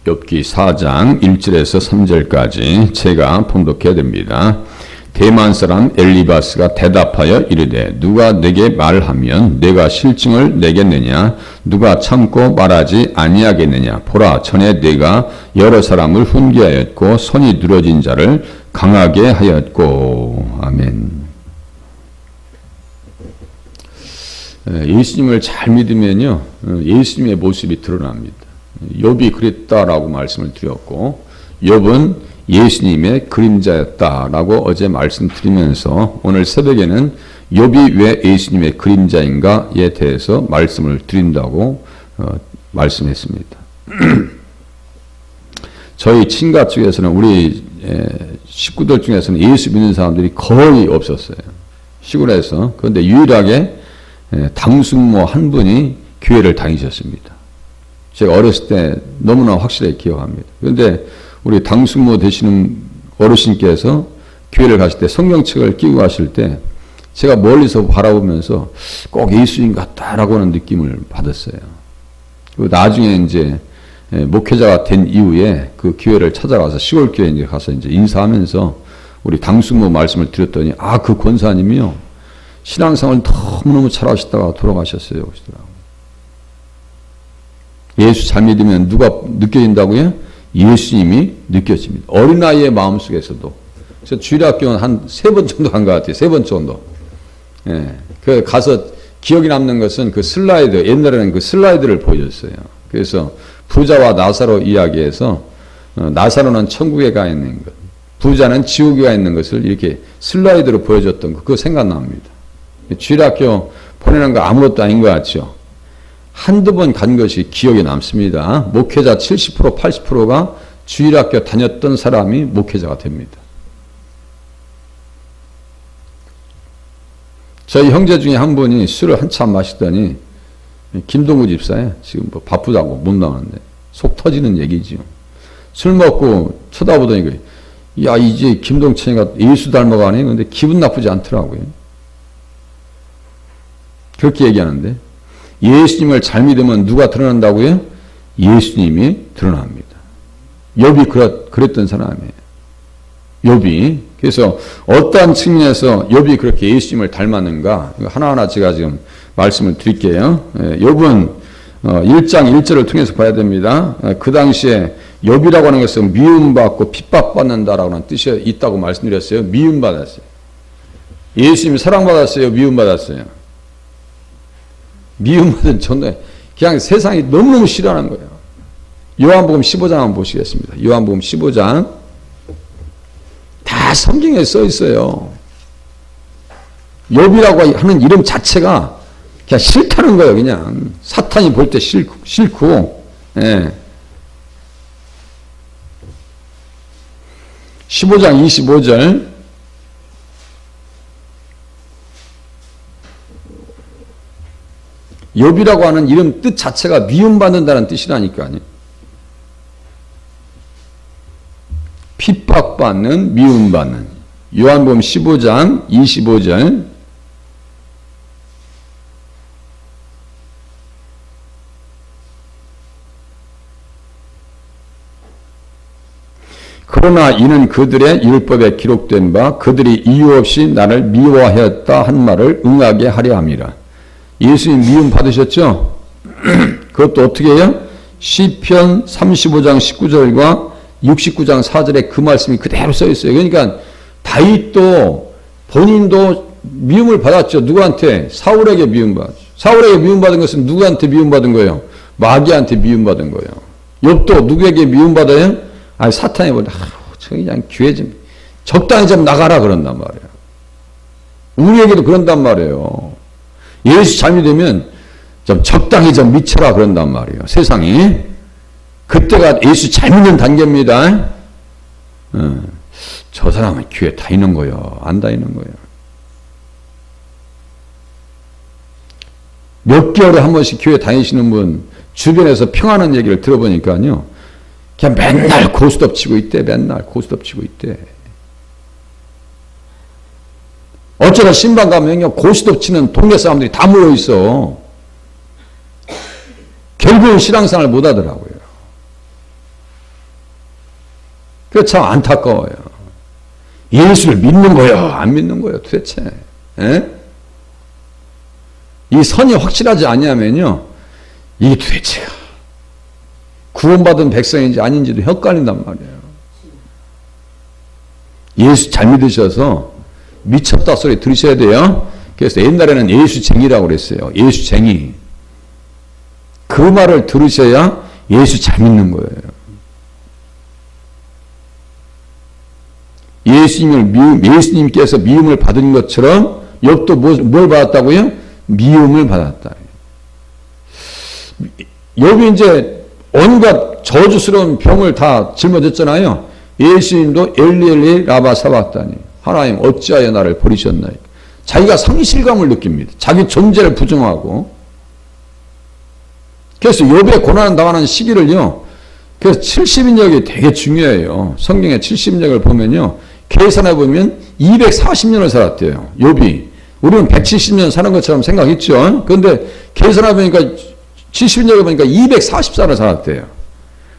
욥기 4장 1절에서 3절까지 제가 봉독해야 됩니다. 대만 사람 엘리바스가 대답하여 이르되 누가 내게 말하면 내가 실증을 내겠느냐 누가 참고 말하지 아니하겠느냐 보라 전에 내가 여러 사람을 훈계하였고 손이 늘어진 자를 강하게 하였고. 아멘. 예수님을 잘 믿으면요 예수님의 모습이 드러납니다. 욥이 그랬다라고 말씀을 드렸고 욥은 예수님의 그림자였다라고 어제 말씀드리면서 오늘 새벽에는 욥이 왜 예수님의 그림자인가에 대해서 말씀을 드린다고 말씀했습니다. 저희 친가 쪽에서는 우리 식구들 중에서는 예수 믿는 사람들이 거의 없었어요. 시골에서. 그런데 유일하게 당숙모 한 분이 교회를 다니셨습니다. 제가 어렸을 때 너무나 확실하게 기억합니다. 그런데 우리 당숙모 되시는 어르신께서 교회를 가실 때 성경책을 끼고 가실 때 제가 멀리서 바라보면서 꼭 예수님 같다라고 하는 느낌을 받았어요. 그리고 나중에 이제 목회자가 된 이후에 그 교회를 찾아가서 시골 교회에 이제 가서 이제 인사하면서 우리 당숙모 말씀을 드렸더니 그 권사님이요 신앙생활을 너무너무 잘하시다가 돌아가셨어요. 그러시더라고요. 예수 잘 믿으면 누가 느껴진다고요? 예수님이 느껴집니다. 어린아이의 마음속에서도. 그래서 주일학교는 한 3번 정도 간 것 같아요. 3번 정도. 예. 그 가서 기억이 남는 것은 그 슬라이드, 옛날에는 그 슬라이드를 보여줬어요. 그래서 부자와 나사로 이야기에서 나사로는 천국에 가 있는 것, 부자는 지옥에 가 있는 것을 이렇게 슬라이드로 보여줬던 거, 그거 생각납니다. 주일학교 보내는 거 아무것도 아닌 것 같죠? 한두 번 간 것이 기억에 남습니다. 목회자 70%, 80%가 주일학교 다녔던 사람이 목회자가 됩니다. 저희 형제 중에 한 분이 술을 한참 마시더니 김동구 집사에 지금 뭐 바쁘다고 못 나오는데 속 터지는 얘기지요. 술 먹고 쳐다보더니 야 이제 김동천이가 예수 닮아가네. 근데 기분 나쁘지 않더라고요. 그렇게 얘기하는데 예수님을 잘 믿으면 누가 드러난다고요? 예수님이 드러납니다. 욥이 그랬던 사람이에요. 욥이. 그래서 어떠한 측면에서 욥이 그렇게 예수님을 닮았는가 하나하나 제가 지금 말씀을 드릴게요. 욥은 1장 1절을 통해서 봐야 됩니다. 그 당시에 욥이라고 하는 것은 미움받고 핍박받는다라고 하는 뜻이 있다고 말씀드렸어요. 미움받았어요. 예수님이 사랑받았어요? 미움받았어요? 미움받은 전에 그냥 세상이 너무너무 싫어하는 거예요. 요한복음 15장 한번 보시겠습니다. 요한복음 15장 다 성경에 써 있어요. 욥이라고 하는 이름 자체가 그냥 싫다는 거예요. 그냥 사탄이 볼 때 싫고. 예. 15장 25절 욥이라고 하는 이름 뜻 자체가 미움받는다는 뜻이라니까요. 핍박받는, 미움받는. 요한복음 15장 25절 그러나 이는 그들의 율법에 기록된 바 그들이 이유 없이 나를 미워하였다 한 말을 응하게 하려 함이라. 예수님 미움 받으셨죠? 그것도 어떻게 해요? 시편 35장 19절과 69장 4절에 그 말씀이 그대로 써 있어요. 그러니까 다윗도 본인도 미움을 받았죠. 누구한테? 사울에게 미움받았죠. 사울에게 미움받은 것은 누구한테 미움받은 거예요? 마귀한테 미움받은 거예요. 욥도 누구에게 미움받아요? 사탄이 보다 그냥 교회 좀 적당히 좀 나가라 그런단 말이에요. 우리에게도 그런단 말이에요. 예수 잘 믿으면 좀 적당히 좀 미쳐라 그런단 말이에요. 세상이. 그때가 예수 잘 믿는 단계입니다. 저 사람은 교회 다니는 거예요. 안 다니는 거예요. 몇 개월에 한 번씩 교회 다니시는 분 주변에서 평하는 얘기를 들어보니까요. 그냥 맨날 고스톱 치고 있대. 맨날 고스톱 치고 있대. 어쩌다 신방 가면요. 고스톱 치는 동네 사람들이 다 모여있어. 결국은 신앙생활 못 하더라고요. 그게 참 안타까워요. 예수를 믿는 거요, 안 믿는 거요, 도대체. 에? 이 선이 확실하지 않냐면요, 이게 도대체가 구원받은 백성인지 아닌지도 헷갈린단 말이에요. 예수 잘 믿으셔서 미쳤다 소리 들으셔야 돼요. 그래서 옛날에는 예수쟁이라고 그랬어요. 예수쟁이. 그 말을 들으셔야 예수 잘 믿는 거예요. 예수님께서 미움을 받은 것처럼 욥도 뭘 받았다고요? 미움을 받았다. 욥이 이제 온갖 저주스러운 병을 다 짊어졌잖아요. 예수님도 엘리 라바 사박다니, 하나님 어찌하여 나를 버리셨나요? 자기가 상실감을 느낍니다. 자기 존재를 부정하고. 그래서 욥의 고난 당하는 시기를요, 그래서 70인역이 되게 중요해요. 성경의 70인역을 보면요, 계산해 보면 240년을 살았대요, 욥이. 우리는 170년 사는 것처럼 생각했죠. 그런데 계산해 보니까 70인역에 보니까 240살을 살았대요.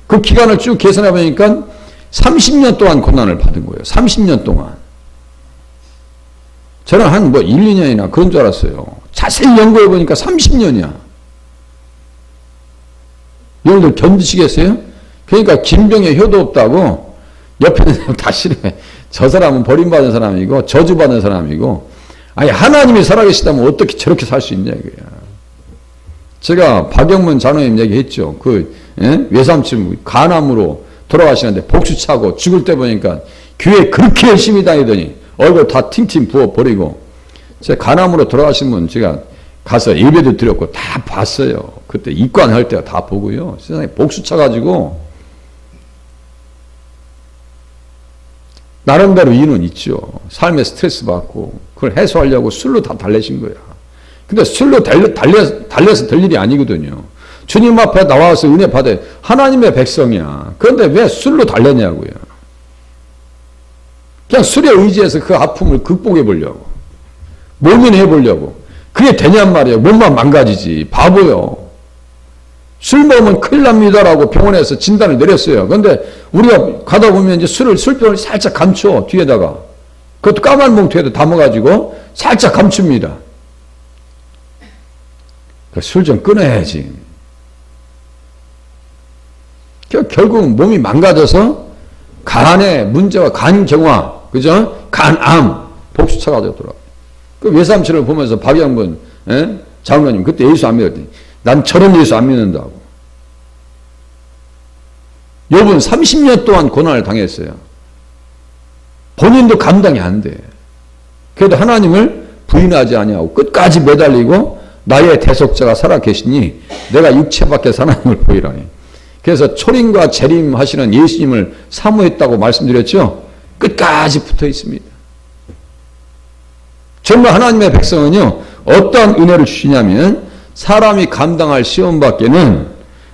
그 기간을 쭉 계산해 보니까 30년 동안 고난을 받은 거예요. 30년 동안. 저는 한 1, 2년이나 그런 줄 알았어요. 자세히 연구해 보니까 30년이야. 여러분들 견디시겠어요? 그러니까 김병에 효도 없다고 옆에 있는 사람 다 싫어해. 저 사람은 버림받은 사람이고 저주받은 사람이고, 아니 하나님이 살아계시다면 어떻게 저렇게 살 수 있냐 이거야. 제가 박영문 장로님 얘기했죠. 외삼촌 간암으로 돌아가시는데 복수차고 죽을 때 보니까 교회 그렇게 열심히 다니더니 얼굴 다 팅팅 부어버리고, 제가 간암으로 돌아가신 분 제가 가서 예배도 드렸고 다 봤어요. 그때 입관할 때가 다 보고요. 세상에 복수차가지고 나름대로 이유는 있죠. 삶에 스트레스 받고 그걸 해소하려고 술로 다 달래신 거야. 근데 술로 달래서 될 일이 아니거든요. 주님 앞에 나와서 은혜 받아 하나님의 백성이야. 그런데 왜 술로 달래냐고요. 그냥 술에 의지해서 그 아픔을 극복해 보려고, 모면해 보려고. 그게 되냔 말이에요. 몸만 망가지지. 바보요. 술 먹으면 큰일 납니다라고 병원에서 진단을 내렸어요. 그런데 우리가 가다 보면 이제 술병을 살짝 감춰, 뒤에다가. 그것도 까만 봉투에도 담아가지고 살짝 감춥니다. 술 좀 끊어야지. 결국은 몸이 망가져서 간의 문제와 간경화, 그죠? 간암, 복수차가 되더라고요. 그 외삼촌을 보면서 박영근 장로님 그때 예수 안 믿었더니 난 저런 예수 안 믿는다고. 욥은 30년 동안 고난을 당했어요. 본인도 감당이 안 돼. 그래도 하나님을 부인하지 아니하고 끝까지 매달리고 나의 대속자가 살아계시니 내가 육체 밖에서 하나님을 보이라니. 그래서 초림과 재림하시는 예수님을 사모했다고 말씀드렸죠. 끝까지 붙어 있습니다. 정말 하나님의 백성은요, 어떤 은혜를 주시냐면 사람이 감당할 시험 밖에는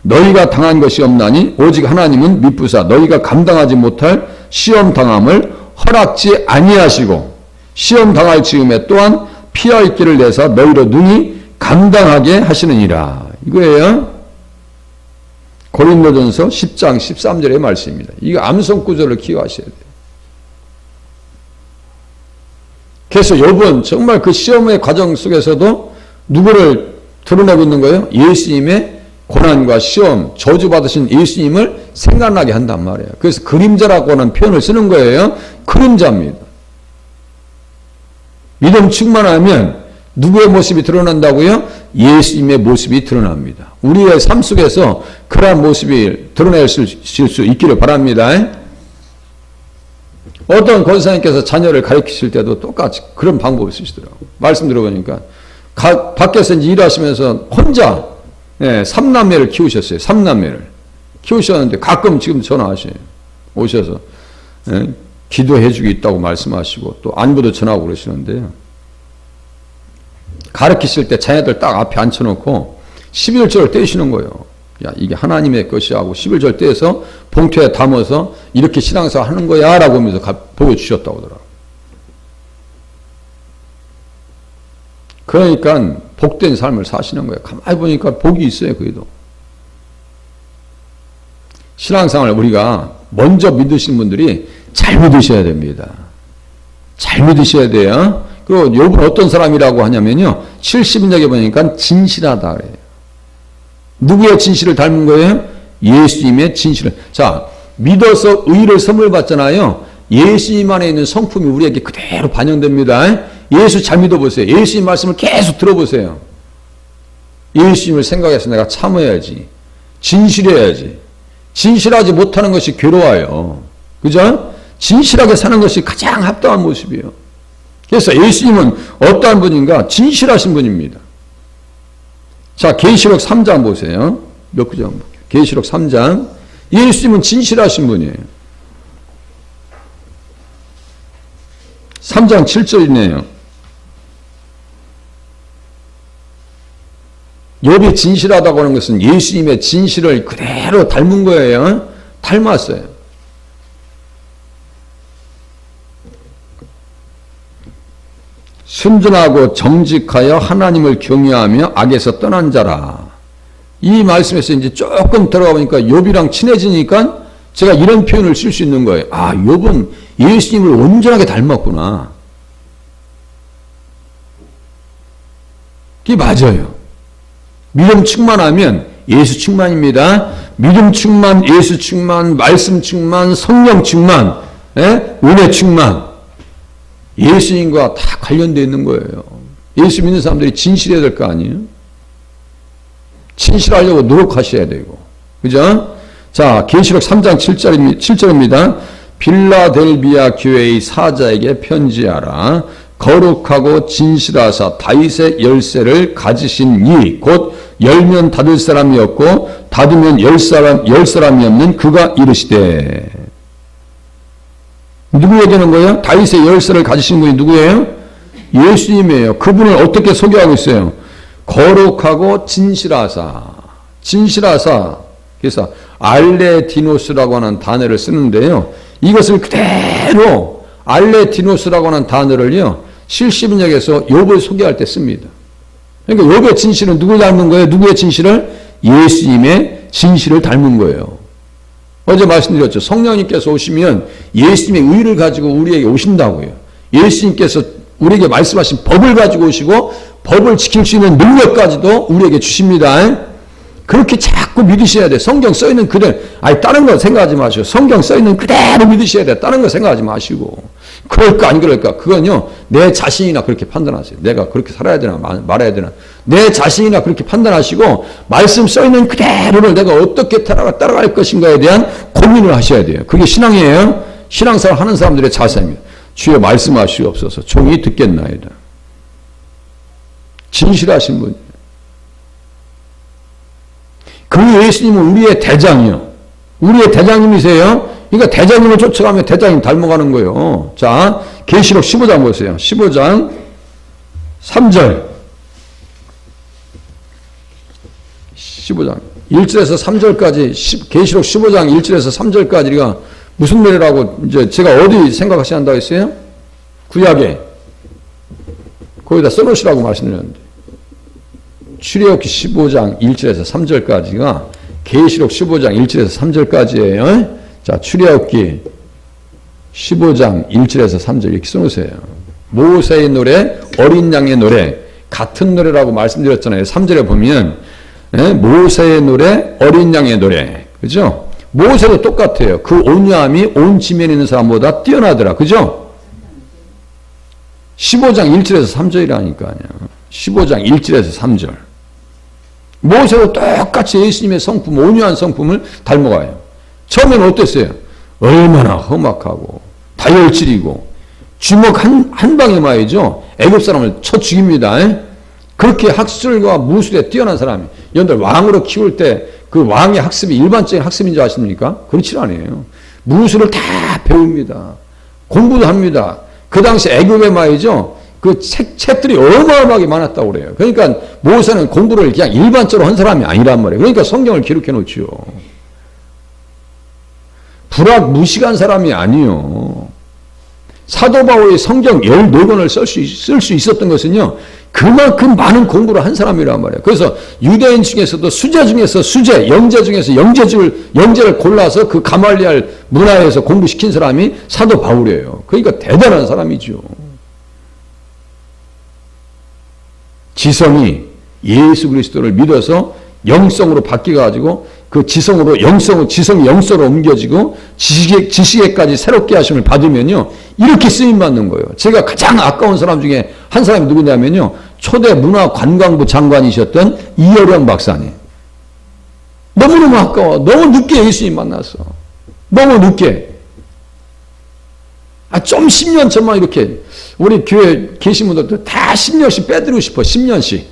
너희가 당한 것이 없나니 오직 하나님은 미쁘사 너희가 감당하지 못할 시험 당함을 허락지 아니하시고 시험 당할 즈음에 또한 피할 길을 내서 너희로 능히 감당하게 하시느니라. 이거예요. 고린도전서 10장 13절의 말씀입니다. 이거 암송 구절을 기억하셔야 돼요. 그래서 욥은 정말 그 시험의 과정 속에서도 누구를 드러내고 있는 거예요? 예수님의 고난과 시험, 저주받으신 예수님을 생각나게 한단 말이에요. 그래서 그림자라고 하는 표현을 쓰는 거예요. 그림자입니다. 믿음 충만하면 누구의 모습이 드러난다고요? 예수님의 모습이 드러납니다. 우리의 삶 속에서 그러한 모습이 드러내실 수 있기를 바랍니다. 어떤 권사님께서 자녀를 가르치실 때도 똑같이 그런 방법을 쓰시더라고요. 말씀 들어보니까 밖에서 이제 일하시면서 혼자 3남매를 키우셨어요. 3남매를 키우셨는데 가끔 지금 전화하셔요. 오셔서 기도해 주고 있다고 말씀하시고 또 안부도 전하고 그러시는데요. 가르치실 때 자녀들 딱 앞에 앉혀놓고 11절을 떼시는 거예요. 야, 이게 하나님의 것이 하고 11절 떼서 봉투에 담아서 이렇게 신앙생활 하는 거야 라고 하면서 보여주셨다고 하더라고요. 그러니까 복된 삶을 사시는 거예요. 가만히 보니까 복이 있어요. 그래도 신앙생활을 우리가 먼저 믿으시는 분들이 잘 믿으셔야 됩니다. 잘 믿으셔야 돼요. 그리고 욥은 어떤 사람이라고 하냐면요. 70인역에 보니까 진실하다 그래요. 누구의 진실을 닮은 거예요? 예수님의 진실을. 자, 믿어서 의를 선물 받잖아요. 예수님 안에 있는 성품이 우리에게 그대로 반영됩니다. 예수 잘 믿어보세요. 예수님 말씀을 계속 들어보세요. 예수님을 생각해서 내가 참아야지. 진실해야지. 진실하지 못하는 것이 괴로워요. 그죠? 진실하게 사는 것이 가장 합당한 모습이에요. 그래서 예수님은 어떠한 분인가? 진실하신 분입니다. 자, 계시록 3장 보세요. 몇 구절 볼게요. 계시록 3장. 예수님은 진실하신 분이에요. 3장 7절이네요. 욥이 진실하다고 하는 것은 예수님의 진실을 그대로 닮은 거예요. 닮았어요. 순전하고 정직하여 하나님을 경외하며 악에서 떠난 자라. 이 말씀에서 이제 조금 들어가 보니까 욥이랑 친해지니까 제가 이런 표현을 쓸 수 있는 거예요. 아, 욥은 예수님을 온전하게 닮았구나. 그게 맞아요. 믿음 충만하면 예수 충만입니다. 믿음 충만, 예수 충만, 말씀 충만, 성령 충만, 은혜 충만. 예수님과 다 관련되어 있는 거예요. 예수 믿는 사람들이 진실해야 될 거 아니에요? 진실하려고 노력하셔야 되고. 그죠? 자, 계시록 3장 7절입니다. 빌라델비아 교회의 사자에게 편지하라. 거룩하고 진실하사 다윗의 열쇠를 가지신 이 곧 열면 닫을 사람이 없고 닫으면 열 사람이 없는 그가 이르시되. 누구 얘기하는 거예요? 다윗의 열쇠를 가지신 분이 누구예요? 예수님이에요. 그분을 어떻게 소개하고 있어요? 거룩하고 진실하사. 진실하사. 그래서 알레디노스라고 하는 단어를 쓰는데요. 이것을 그대로 알레디노스라고 하는 단어를요. 70인역에서 욥을 소개할 때 씁니다. 그러니까 욥의 진실은 누구 닮은 거예요? 누구의 진실을? 예수님의 진실을 닮은 거예요. 어제 말씀드렸죠. 성령님께서 오시면 예수님의 의를 가지고 우리에게 오신다고요. 예수님께서 우리에게 말씀하신 법을 가지고 오시고 법을 지킬 수 있는 능력까지도 우리에게 주십니다. 그렇게 자꾸 믿으셔야 돼. 성경 써있는 그대로. 아니, 다른 거 생각하지 마시고 성경 써있는 그대로 믿으셔야 돼. 다른 거 생각하지 마시고. 그럴까 안 그럴까? 그건요. 내 자신이나 그렇게 판단하세요. 내가 그렇게 살아야 되나 말아야 되나. 내 자신이나 그렇게 판단하시고 말씀 써있는 그대로를 내가 어떻게 따라갈 것인가에 대한 고민을 하셔야 돼요. 그게 신앙이에요. 신앙생활 하는 사람들의 자세입니다. 주여 말씀하시옵소서. 종이 듣겠나이다. 진실하신 분. 그 예수님은 우리의 대장이요. 우리의 대장님이세요. 그러니까 대장님을 쫓아가면 대장님 닮아가는 거예요. 자, 계시록 15장 보세요. 15장 3절. 15장 1절에서 3절까지 계시록 15장 1절에서 3절까지가 무슨 노래라고 이제 제가 어디 생각하셔야 한다고 했어요? 구약에 거기다 써놓으시라고 말씀드렸는데 출애굽기 15장 1절에서 3절까지가 계시록 15장 1절에서 3절까지예요. 자, 출애굽기 15장 1절에서 3절 이렇게 써놓으세요. 모세의 노래, 어린 양의 노래 같은 노래라고 말씀드렸잖아요. 3절에 보면 모세의 노래, 어린 양의 노래. 그죠? 모세도 똑같아요. 그 온유함이 온 지면에 있는 사람보다 뛰어나더라. 그죠? 15장 1절에서 3절이라니까요. 15장 1절에서 3절. 모세도 똑같이 예수님의 성품, 온유한 성품을 닮아가요. 처음에는 어땠어요? 얼마나 험악하고 다혈질이고 주먹 한 방에 말이죠. 애굽 사람을 쳐 죽입니다. 그렇게 학술과 무술에 뛰어난 사람이 여러분들 왕으로 키울 때 그 왕의 학습이 일반적인 학습인 줄 아십니까? 그렇지 않아요. 무술을 다 배웁니다. 공부도 합니다. 그 당시 애굽에 말이죠. 그 책들이 어마어마하게 많았다고 그래요. 그러니까 모세는 공부를 그냥 일반적으로 한 사람이 아니란 말이에요. 그러니까 성경을 기록해 놓죠. 불학무식한 사람이 아니요. 사도 바울이 성경 14권을 쓸 수 있었던 것은요. 그만큼 많은 공부를 한 사람이란 말이에요. 그래서 유대인 중에서도 수재 중에서 수재, 영재 중에서 영재를 골라서 그 가말리알 문화에서 공부시킨 사람이 사도 바울이에요. 그러니까 대단한 사람이죠. 지성이 예수 그리스도를 믿어서 영성으로 바뀌어가지고 그 지성이 영성으로 옮겨지고 지식에까지 새롭게 하심을 받으면요, 이렇게 쓰임받는 거예요. 제가 가장 아까운 사람 중에 한 사람이 누구냐면요, 초대 문화관광부 장관이셨던 이어령 박사님. 너무너무 아까워. 너무 늦게 예수님 만났어. 너무 늦게. 좀 10년 전만 이렇게 우리 교회 계신 분들도 다 10년씩 빼드리고 싶어. 10년씩.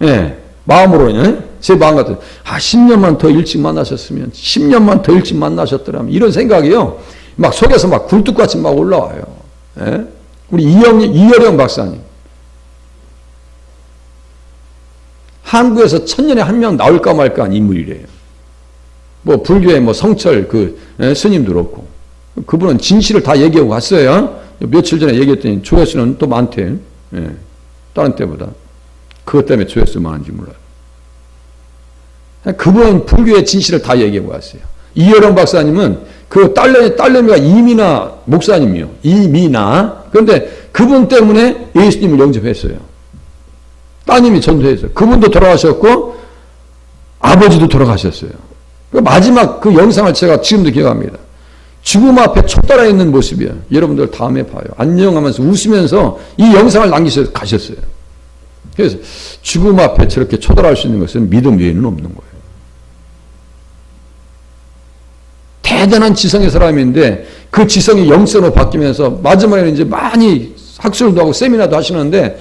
예. 마음으로, 제 마음 같은, 10년만 더 일찍 만나셨으면, 10년만 더 일찍 만나셨더라면, 이런 생각이요, 막 속에서 막 굴뚝같이 막 올라와요. 예? 우리 이어령 박사님. 한국에서 1000년에 한 명 나올까 말까 한 인물이래요. 뭐, 불교의 뭐 성철 스님도 그렇고. 그분은 진실을 다 얘기하고 갔어요. 며칠 전에 얘기했더니 조회수는 또 많대. 예. 다른 때보다. 그것 때문에 조회수 많은지 몰라요. 그분은 불교의 진실을 다 얘기하고 왔어요. 이여령 박사님은 그 딸내미가 이미나 목사님이요. 이미나. 그런데 그분 때문에 예수님을 영접했어요. 따님이 전도했어요. 그분도 돌아가셨고 아버지도 돌아가셨어요. 마지막 그 영상을 제가 지금도 기억합니다. 죽음 앞에 촛달아 있는 모습이에요. 여러분들 다음에 봐요. 안녕하면서 웃으면서 이 영상을 남기셔서 가셨어요. 그래서 죽음 앞에 저렇게 초달할 수 있는 것은 믿음 외에는 없는 거예요. 대단한 지성의 사람인데 그 지성이 영성으로 바뀌면서 마지막에는 이제 많이 학술도 하고 세미나도 하시는데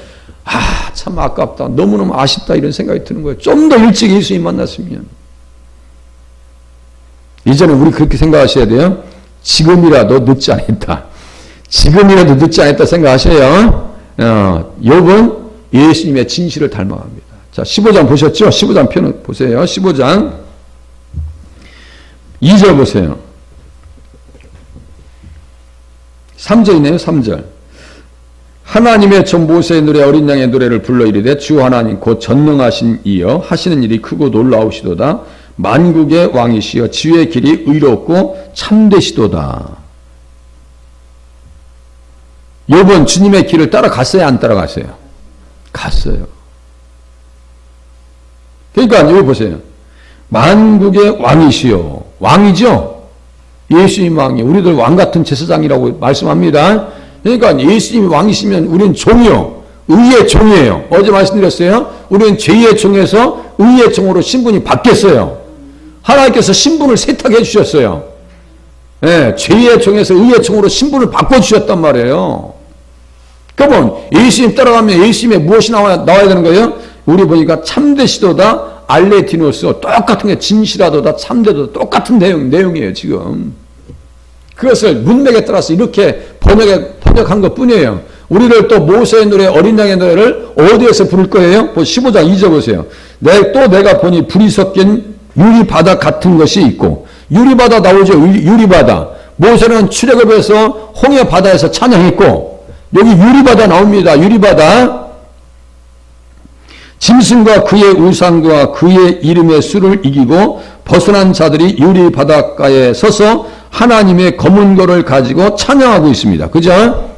참 아깝다. 너무너무 아쉽다. 이런 생각이 드는 거예요. 좀 더 일찍 예수님 만났으면. 이제는 우리 그렇게 생각하셔야 돼요. 지금이라도 늦지 않았다. 지금이라도 늦지 않았다 생각하셔요. 욥은 예수님의 진실을 닮아갑니다. 자, 15장 보셨죠? 15장 편 보세요. 15장 2절 보세요. 3절이네요. 3절. 하나님의 종 모세의 노래 어린 양의 노래를 불러 이르되 주 하나님 곧 전능하신 이여 하시는 일이 크고 놀라우시도다. 만국의 왕이시여 지혜의 길이 의롭고 참되시도다. 욥은 주님의 길을 따라갔어요? 안 따라갔어요? 갔어요. 그러니까 여기 보세요. 만국의 왕이시여. 왕이죠? 예수님 왕이. 우리들 왕 같은 제사장이라고 말씀합니다. 그러니까 예수님이 왕이시면 우리는 종이요. 의의 종이에요. 어제 말씀드렸어요. 우리는 죄의 종에서 의의 종으로 신분이 바뀌었어요. 하나님께서 신분을 세탁해 주셨어요. 네, 죄의 종에서 의의 종으로 신분을 바꿔주셨단 말이에요. 그러면 예수님 따라가면 예수님의 무엇이 나와야 되는 거예요? 우리 보니까 참되시도다, 알레티노스, 똑같은 게 진실하도다, 참되도다, 똑같은 내용이에요, 지금. 그것을 문맥에 따라서 이렇게 번역한 것 뿐이에요. 우리를 또 모세의 노래, 어린 양의 노래를 어디에서 부를 거예요? 15장 2절 보세요. 내가 보니 불이 섞인 유리바다 같은 것이 있고, 유리바다 나오죠? 유리바다. 모세는 출애굽에서 홍해 바다에서 찬양했고, 여기 유리바다 나옵니다. 유리바다. 짐승과 그의 우상과 그의 이름의 수를 이기고 벗어난 자들이 유리바닷가에 서서 하나님의 검은 거를 가지고 찬양하고 있습니다. 그죠?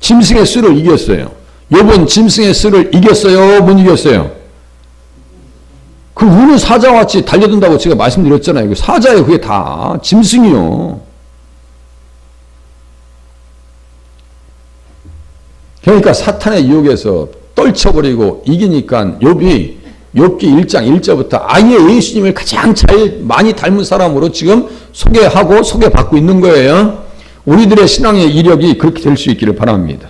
짐승의 수를 이겼어요. 욥은 짐승의 수를 이겼어요? 못 이겼어요? 그 우는 사자같이 달려든다고 제가 말씀드렸잖아요. 사자예요. 그게 다. 짐승이요. 그러니까 사탄의 유혹에서 떨쳐버리고 이기니까 욥기 1장 1절부터 아예 예수님을 가장 많이 닮은 사람으로 지금 소개받고 있는 거예요. 우리들의 신앙의 이력이 그렇게 될 수 있기를 바랍니다.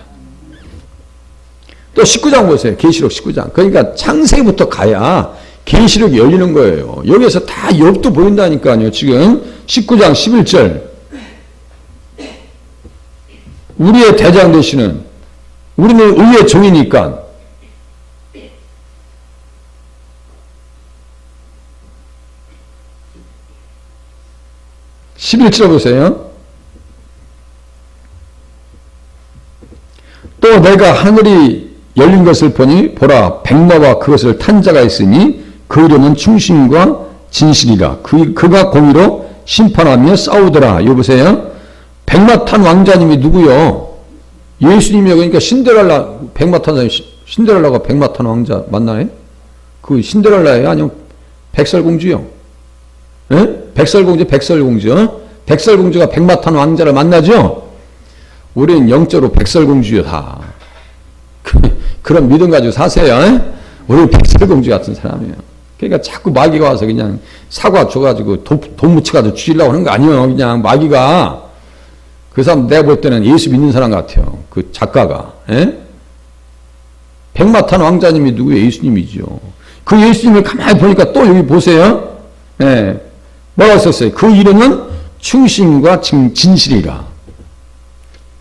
또 19장 보세요. 계시록 19장. 그러니까 창세기부터 가야 계시록이 열리는 거예요. 여기에서 다 욥도 보인다니까요. 지금 19장 11절. 우리의 대장 되시는, 우리는 의의 종이니까 11절 보세요. 또 내가 하늘이 열린 것을 보니 보라 백마와 그것을 탄 자가 있으니 그 이름은 충신과 진실이라. 그가 공의로 심판하며 싸우더라. 여보세요? 백마 탄 왕자님이 누구요? 예수님이요. 그러니까 신데렐라 백마 탄 사람이 신데렐라가 백마 탄 왕자 맞나요? 그 신데렐라예요? 아니면 백설공주요? 예? 백설공주. 백설공주가 백마 탄 왕자를 만나죠? 우리는 영적으로 백설공주요 다. 그런 믿음 가지고 사세요. 우리는 백설공주 같은 사람이에요. 그러니까 자꾸 마귀가 와서 그냥 사과 줘가지고 돈 묻혀가지고 죽이려고 하는 거 아니에요. 그냥 마귀가. 그 사람 내가 볼 때는 예수 믿는 사람 같아요. 그 작가가. 백마탄 왕자님이 누구예요? 예수님이죠. 그 예수님을 가만히 보니까 또 여기 보세요. 뭐라고 썼어요? 그 이름은 충신과 진실이라.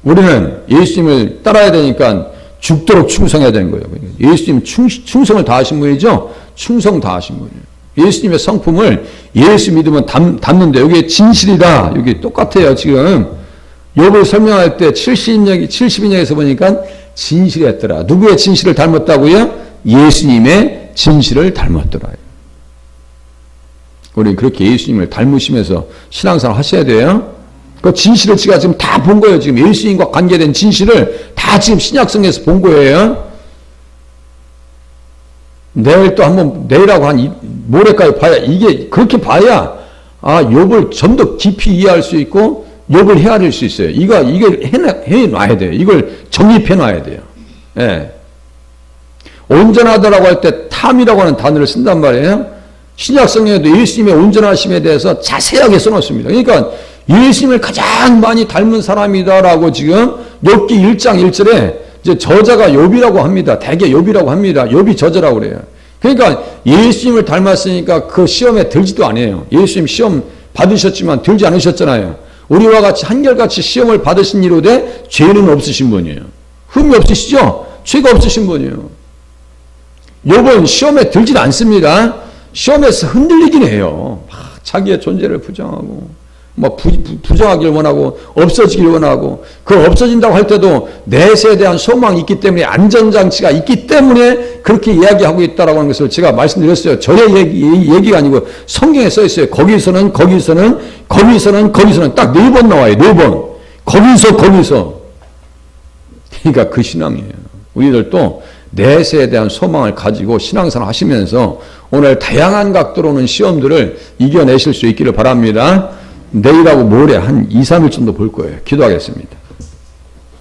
우리는 예수님을 따라야 되니까 죽도록 충성해야 되는 거예요. 예수님 충성을 다하신 분이죠. 충성 다하신 분이에요. 예수님의 성품을 예수 믿으면 담는데 여기 진실이다. 여기 똑같아요. 지금 욥을 설명할 때 72장에서 보니까 진실했더라. 누구의 진실을 닮았다고요? 예수님의 진실을 닮았더라. 우리 그렇게 예수님을 닮으시면서 신앙생활 하셔야 돼요. 그 진실을 제가 지금 다 본 거예요. 지금 예수님과 관계된 진실을 다 지금 신약성에서 본 거예요. 내일 또 한번 내일하고 한 모레까지 봐야 이게 그렇게 봐야 욥을 좀 더 깊이 이해할 수 있고 욥을 헤아릴 수 있어요. 이걸 해놔야 돼요. 이걸 정립해 놔야 돼요. 예. 온전하다라고 할 때 탐이라고 하는 단어를 쓴단 말이에요. 신약성경에도 예수님의 온전하심에 대해서 자세하게 써놓습니다. 그러니까 예수님을 가장 많이 닮은 사람이다라고 지금 욥기 1장 1절에 이제 저자가 욥이라고 합니다. 대개 욥이라고 합니다. 욥이 저자라고 그래요. 그러니까 예수님을 닮았으니까 그 시험에 들지도 않아요. 예수님 시험 받으셨지만 들지 않으셨잖아요. 우리와 같이 한결같이 시험을 받으신 이로되 죄는 없으신 분이에요. 흠이 없으시죠? 죄가 없으신 분이에요. 욥은 시험에 들지 않습니다. 시험에서 흔들리긴 해요. 자기의 존재를 부정하고 부정하길 원하고 없어지길 원하고 그 없어진다고 할 때도 내세에 대한 소망이 있기 때문에 안전장치가 있기 때문에 그렇게 이야기하고 있다라고 하는 것을 제가 말씀드렸어요. 저의 얘기가 아니고 성경에 써 있어요. 거기서는 딱 4번 나와요. 4번. 거기서. 그러니까 그 신앙이에요. 우리들도 내세에 대한 소망을 가지고 신앙생활 하시면서 오늘 다양한 각도로 오는 시험들을 이겨내실 수 있기를 바랍니다. 내일하고 모레 한 2, 3일 정도 볼 거예요. 기도하겠습니다.